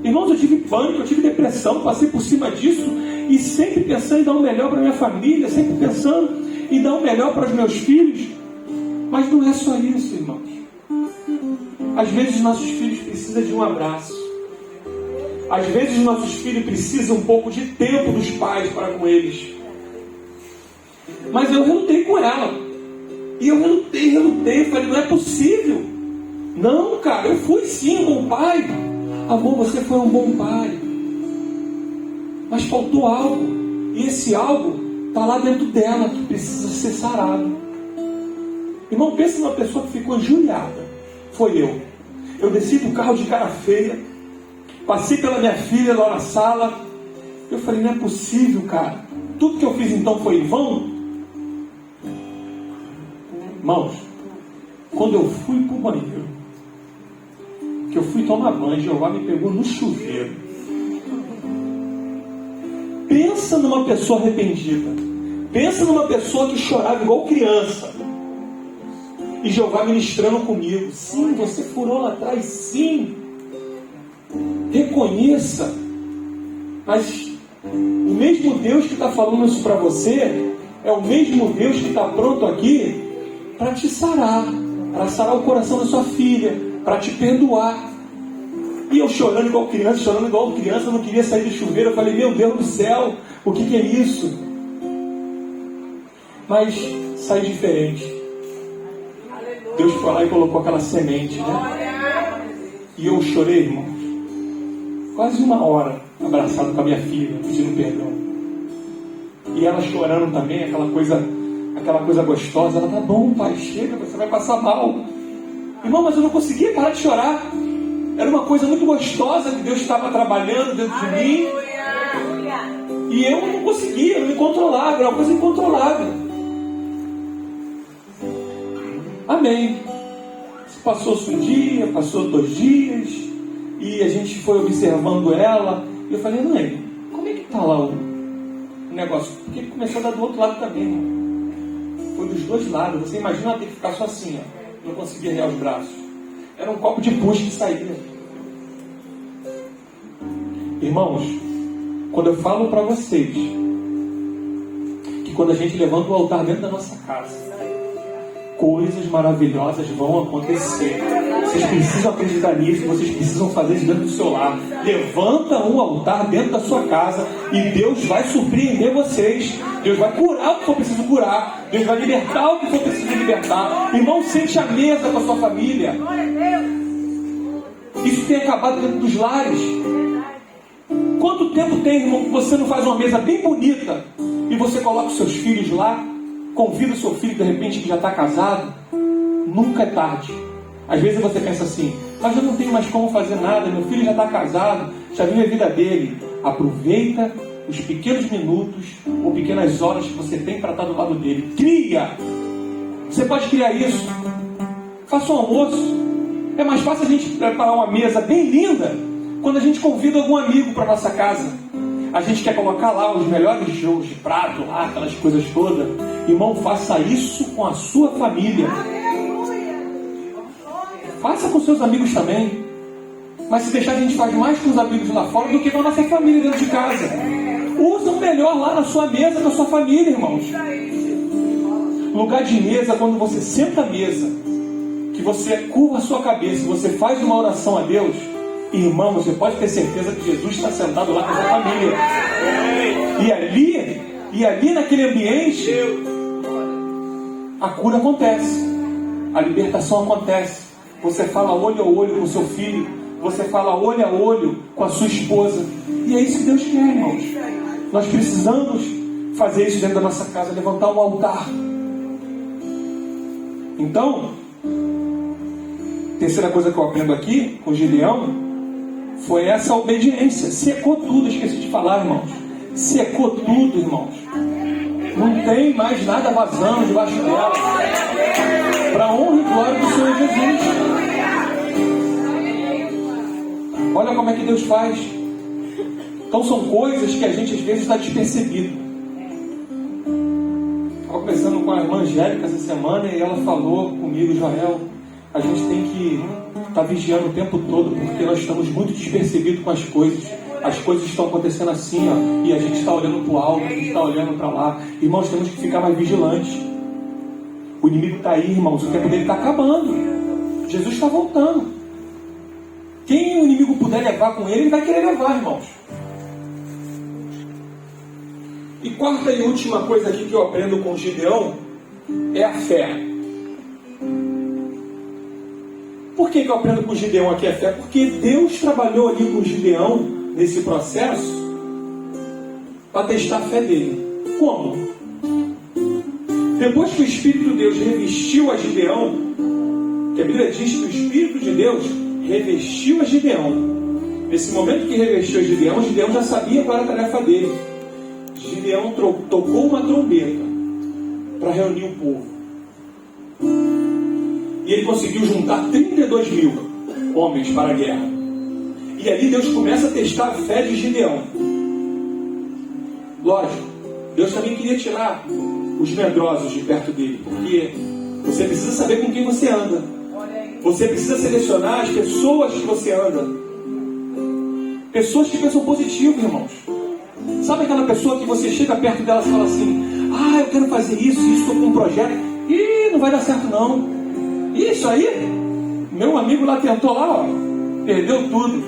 Irmãos, eu tive pânico, eu tive depressão, passei por cima disso, e sempre pensando em dar o melhor para minha família, sempre pensando em dar o melhor para os meus filhos. Mas não é só isso, irmãos. Às vezes nossos filhos precisam de um abraço. Às vezes nossos filhos precisam um pouco de tempo dos pais para com eles. Mas eu relutei com ela. E eu relutei, falei, não é possível. Não, cara, eu fui sim um bom pai. Amor, você foi um bom pai. Mas faltou algo. E esse algo está lá dentro dela, que precisa ser sarado. Irmão, pensa numa pessoa que ficou injuriada. Foi eu. Eu desci do carro de cara feia, passei pela minha filha lá na sala. Eu falei, não é possível, cara. Tudo que eu fiz então foi em vão? Irmãos, quando eu fui para o banheiro, que eu fui tomar banho, Jeová me pegou no chuveiro. Pensa numa pessoa arrependida. Pensa numa pessoa que chorava igual criança. E Jeová ministrando comigo. Sim, você furou lá atrás, sim. Reconheça. Mas o mesmo Deus que está falando isso para você é o mesmo Deus que está pronto aqui para te sarar, para sarar o coração da sua filha, para te perdoar. E eu chorando igual criança, não queria sair do chuveiro. Eu falei, meu Deus do céu, o que é isso? Mas sai diferente. Deus foi lá e colocou aquela semente, né? E eu chorei, irmão, quase 1 hora, abraçado com a minha filha, pedindo perdão. E ela chorando também, aquela coisa gostosa. Ela, tá bom, pai, chega, você vai passar mal. Irmão, mas eu não conseguia parar de chorar. Era uma coisa muito gostosa que Deus estava trabalhando dentro de mim. E eu não conseguia, eu me controlava, era uma coisa incontrolável. Amém. Passou-se um dia, passou 2 dias, e a gente foi observando ela. E eu falei, mãe, como é que está lá o negócio? Porque ele começou a dar do outro lado também, irmão. Foi dos 2 lados. Você imagina ela ter que ficar só assim, ó. Não conseguia erguer os braços. Era um copo de puxa que saía. Irmãos, quando eu falo para vocês que quando a gente levanta o altar dentro da nossa casa, coisas maravilhosas vão acontecer. Vocês precisam acreditar nisso, vocês precisam fazer isso dentro do seu lar. Levanta um altar dentro da sua casa e Deus vai surpreender vocês. Deus vai curar o que for preciso curar. Deus vai libertar o que for preciso libertar. Irmão, sente a mesa com a sua família. Isso tem acabado dentro dos lares. Quanto tempo tem, irmão, que você não faz uma mesa bem bonita e você coloca os seus filhos lá, convida o seu filho de repente que já está casado? Nunca é tarde. Às vezes você pensa assim, mas eu não tenho mais como fazer nada, meu filho já está casado, já vive a vida dele. Aproveita os pequenos minutos ou pequenas horas que você tem para estar do lado dele. Cria! Você pode criar isso. Faça um almoço. É mais fácil a gente preparar uma mesa bem linda quando a gente convida algum amigo para nossa casa. A gente quer colocar lá os melhores jogos de prato, lá, aquelas coisas todas. Irmão, faça isso com a sua família. Faça com seus amigos também. Mas se deixar, a gente faz mais com os amigos lá fora do que com a nossa família dentro de casa. Usa o melhor lá na sua mesa, na sua família, irmãos. Lugar de mesa, quando você senta à mesa, que você curva a sua cabeça, você faz uma oração a Deus, irmão, você pode ter certeza que Jesus está sentado lá com a sua família. E ali naquele ambiente, a cura acontece, a libertação acontece. Você fala olho a olho com o seu filho, você fala olho a olho com a sua esposa. E é isso que Deus quer, irmãos. Nós precisamos fazer isso dentro da nossa casa, levantar um altar. Então, terceira coisa que eu aprendo aqui com Gideão foi essa obediência. Secou tudo, esqueci de falar, irmãos. Secou tudo, irmãos. Não tem mais nada vazando debaixo dela. Para a honra e glória do Senhor Jesus. Olha como é que Deus faz. Então são coisas que a gente às vezes está despercebido. Estava conversando com a irmã Angélica essa semana e ela falou comigo, Joel, a gente tem que estar vigiando o tempo todo, porque nós estamos muito despercebidos com as coisas. As coisas estão acontecendo assim, ó, e a gente está olhando para o alto, a gente está olhando para lá. Irmãos, temos que ficar mais vigilantes. O inimigo está aí, irmãos, o tempo dele está acabando. Jesus está voltando. Quem o inimigo puder levar com ele, ele vai querer levar, irmãos. E quarta e última coisa aqui que eu aprendo com Gideão é a fé. Por que eu aprendo com Gideão aqui a fé? Porque Deus trabalhou ali com Gideão nesse processo para testar a fé dele. Como? Depois que o Espírito de Deus revestiu a Gideão, que a Bíblia diz que o Espírito de Deus revestiu a Gideão. Nesse momento que revestiu a Gideão, Gideão já sabia qual era a tarefa dele. Gideão tocou uma trombeta para reunir o povo. E ele conseguiu juntar 32 mil homens para a guerra. E ali Deus começa a testar a fé de Gideão. Lógico, Deus também queria tirar os medrosos de perto dele, porque você precisa saber com quem você anda. Você precisa selecionar as pessoas que você anda. Pessoas que pensam positivo, irmãos. Sabe aquela pessoa que você chega perto dela e fala assim: eu quero fazer isso, estou com um projeto. Ih, não vai dar certo não. Isso aí, meu amigo lá tentou lá, perdeu tudo.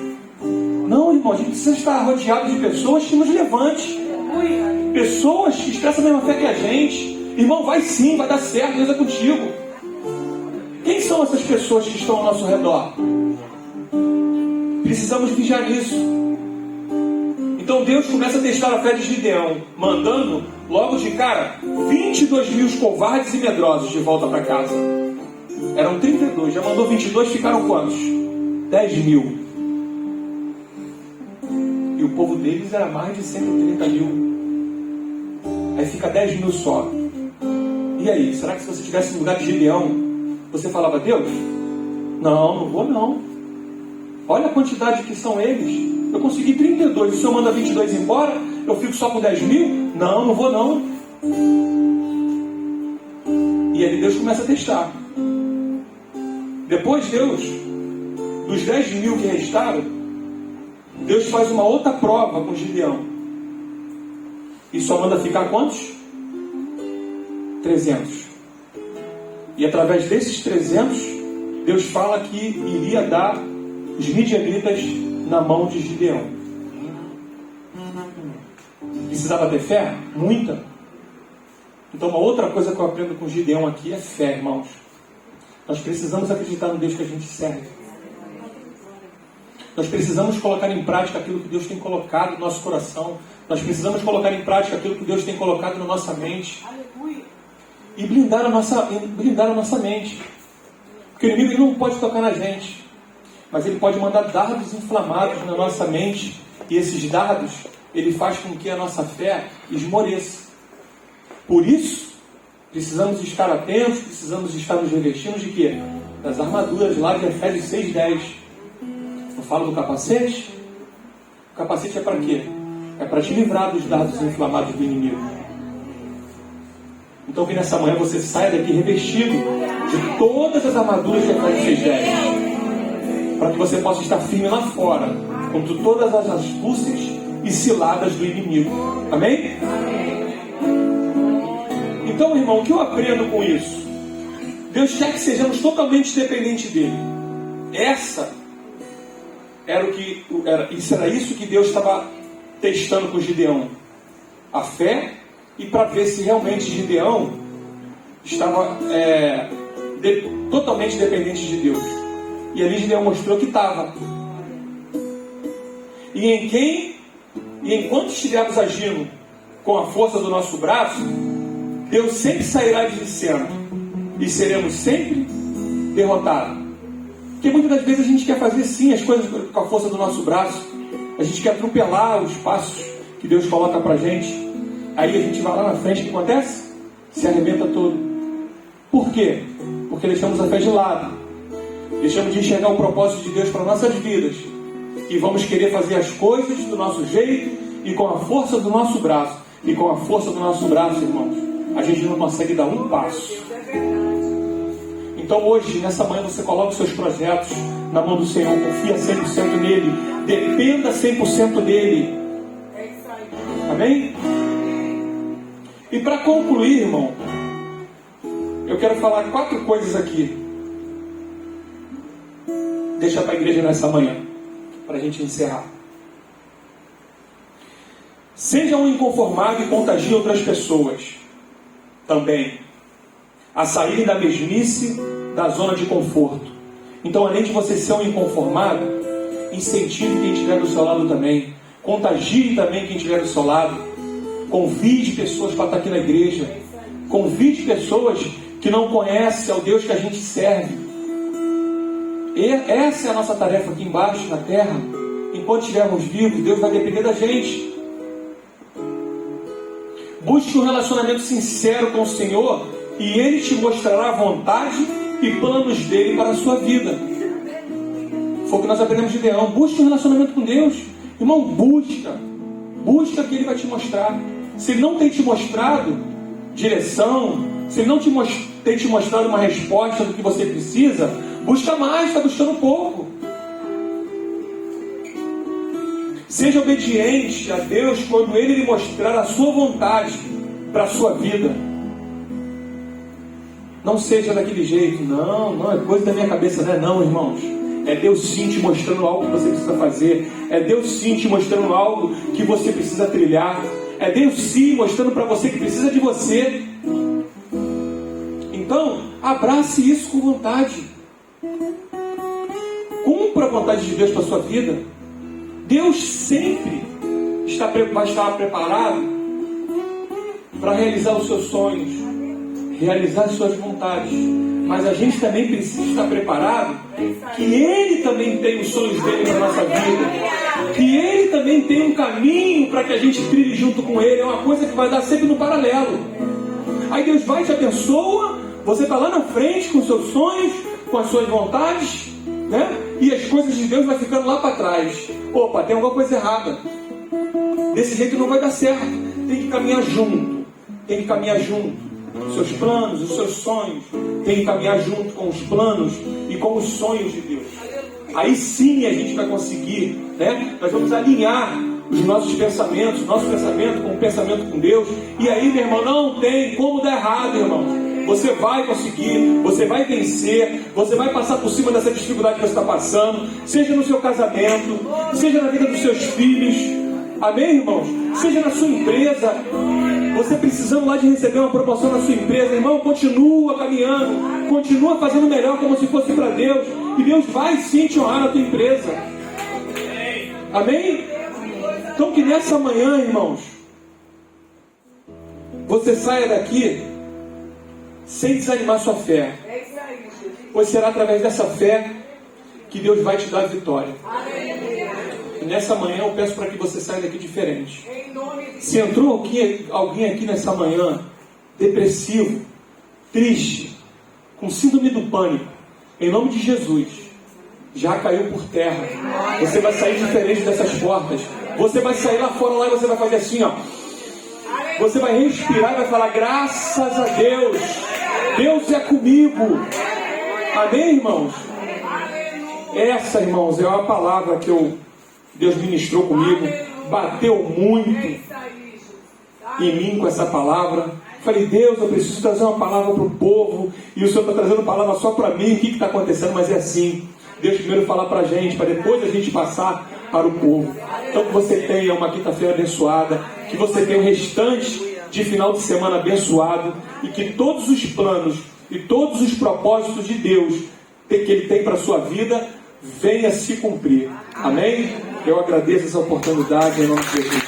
Não, irmão, a gente precisa estar rodeado de pessoas que nos levantem. Pessoas que expressam a mesma fé que a gente. Irmão, vai sim, vai dar certo, Deus é contigo. Quem são essas pessoas que estão ao nosso redor? Precisamos vigiar nisso. Então Deus começa a testar a fé de Gideão, mandando logo de cara 22 mil covardes e medrosos de volta para casa. Eram 32, já mandou 22, ficaram quantos? 10 mil. E o povo deles era mais de 130 mil. Aí fica 10 mil só. E aí, será que se você estivesse no lugar de Gideão, você falava, Deus, não vou não. Olha a quantidade que são eles. Eu consegui 32, o Senhor manda 22 embora, eu fico só com 10 mil? Não vou não. E aí Deus começa a testar. Depois dos 10 mil que restaram, Deus faz uma outra prova com Gideão. E só manda ficar quantos? 300. E através desses 300, Deus fala que iria dar os midianitas na mão de Gideão. Precisava ter fé? Muita. Então uma outra coisa que eu aprendo com Gideão aqui é fé, irmãos. Nós precisamos acreditar no Deus que a gente serve. Nós precisamos colocar em prática aquilo que Deus tem colocado no nosso coração. Nós precisamos colocar em prática aquilo que Deus tem colocado na nossa mente. E blindar a nossa mente. Porque o inimigo ele não pode tocar na gente. Mas ele pode mandar dardos inflamados na nossa mente. E esses dardos, ele faz com que a nossa fé esmoreça. Por isso, precisamos estar atentos, precisamos estar nos revestindo de quê? Das armaduras lá de Efésios 6:10. Eu falo do capacete. O capacete é para quê? É para te livrar dos dardos inflamados do inimigo. Então que nessa manhã você saia daqui revestido de todas as armaduras de Efésios 6:10. Para que você possa estar firme lá fora contra todas as astúcias e ciladas do inimigo. Amém? Então, irmão, o que eu aprendo com isso? Deus quer que sejamos totalmente dependentes dele. Isso era isso que Deus estava testando com Gideão. A fé, e para ver se realmente Gideão estava totalmente dependente de Deus. E ali Gideão mostrou que estava. E enquanto estivermos agindo com a força do nosso braço, Deus sempre sairá de cena e seremos sempre derrotados. Porque muitas das vezes a gente quer fazer sim as coisas com a força do nosso braço. A gente quer atropelar os passos que Deus coloca pra gente. Aí a gente vai lá na frente, o que acontece? Se arrebenta todo. Por quê? Porque deixamos a fé de lado. Deixamos de enxergar o propósito de Deus para nossas vidas. E vamos querer fazer as coisas do nosso jeito e com a força do nosso braço. E com a força do nosso braço, irmãos, a gente não consegue dar um passo. Então hoje, nessa manhã, você coloca os seus projetos na mão do Senhor. Confia 100% nele. Dependa 100% dele. Amém? E para concluir, irmão, eu quero falar 4 coisas aqui. Deixa para a igreja nessa manhã, para a gente encerrar. Seja um inconformado e contagie outras pessoas também a sair da mesmice, da zona de conforto. Então, além de você ser um inconformado, incentive quem estiver do seu lado também. Contagie também quem estiver do seu lado. Convide pessoas para estar aqui na igreja. Convide pessoas que não conhecem ao Deus que a gente serve. E essa é a nossa tarefa aqui embaixo, na terra. Enquanto estivermos vivos, Deus vai depender da gente. Busque um relacionamento sincero com o Senhor e Ele te mostrará a vontade e planos dele para a sua vida. Foi o que nós aprendemos de Gideão. Busque um relacionamento com Deus. Irmão, busca que Ele vai te mostrar. Se Ele não tem te mostrado direção, se Ele não tem te mostrado uma resposta do que você precisa, busca mais, está buscando pouco. Seja obediente a Deus quando Ele lhe mostrar a sua vontade para a sua vida. Não seja daquele jeito. Não é coisa da minha cabeça, não, irmãos. É Deus sim te mostrando algo que você precisa fazer. É Deus sim te mostrando algo que você precisa trilhar. É Deus sim mostrando para você que precisa de você. Então, abrace isso com vontade. Cumpra a vontade de Deus para a sua vida. Deus sempre vai estar preparado para realizar os seus sonhos, realizar as suas vontades. Mas a gente também precisa estar preparado que Ele também tem os sonhos dele para a nossa vida, que Ele também tem um caminho para que a gente trilhe junto com Ele. É uma coisa que vai dar sempre no paralelo. Aí Deus vai, te abençoa, você está lá na frente com os seus sonhos, com as suas vontades, né? E as coisas de Deus vai ficando lá para trás. Opa, tem alguma coisa errada. Desse jeito não vai dar certo. Tem que caminhar junto. Tem que caminhar junto. Os seus planos, os seus sonhos. Tem que caminhar junto com os planos e com os sonhos de Deus. Aí sim a gente vai conseguir, né? Nós vamos alinhar os nossos pensamentos, nosso pensamento com o pensamento com Deus. E aí, meu irmão, não tem como dar errado, irmão. Você vai conseguir, você vai vencer, você vai passar por cima dessa dificuldade que você está passando, seja no seu casamento, seja na vida dos seus filhos, amém, irmãos? Seja na sua empresa, você precisando lá de receber uma promoção na sua empresa, irmão, continua caminhando, continua fazendo melhor como se fosse para Deus, e Deus vai sim te honrar na tua empresa, amém? Então que nessa manhã, irmãos, você saia daqui sem desanimar sua fé, pois será através dessa fé que Deus vai te dar a vitória. E nessa manhã eu peço para que você saia daqui diferente. Se entrou alguém aqui nessa manhã depressivo, triste, com síndrome do pânico, em nome de Jesus, já caiu por terra. Você vai sair diferente dessas portas. Você vai sair lá fora lá e você vai fazer assim, ó. Você vai respirar e vai falar: graças a Deus, Deus é comigo. Amém, irmãos? Essa, irmãos, é uma palavra que Deus ministrou comigo, bateu muito em mim com essa palavra. Falei: Deus, eu preciso trazer uma palavra para o povo, e o Senhor está trazendo palavra só para mim. O que está acontecendo? Mas é assim, Deus primeiro falar para a gente, para depois a gente passar para o povo. Então que você tenha uma quinta-feira abençoada, que você tenha o restante de final de semana abençoado, e que todos os planos e todos os propósitos de Deus que Ele tem para a sua vida venha se cumprir. Amém? Eu agradeço essa oportunidade em nome de Jesus.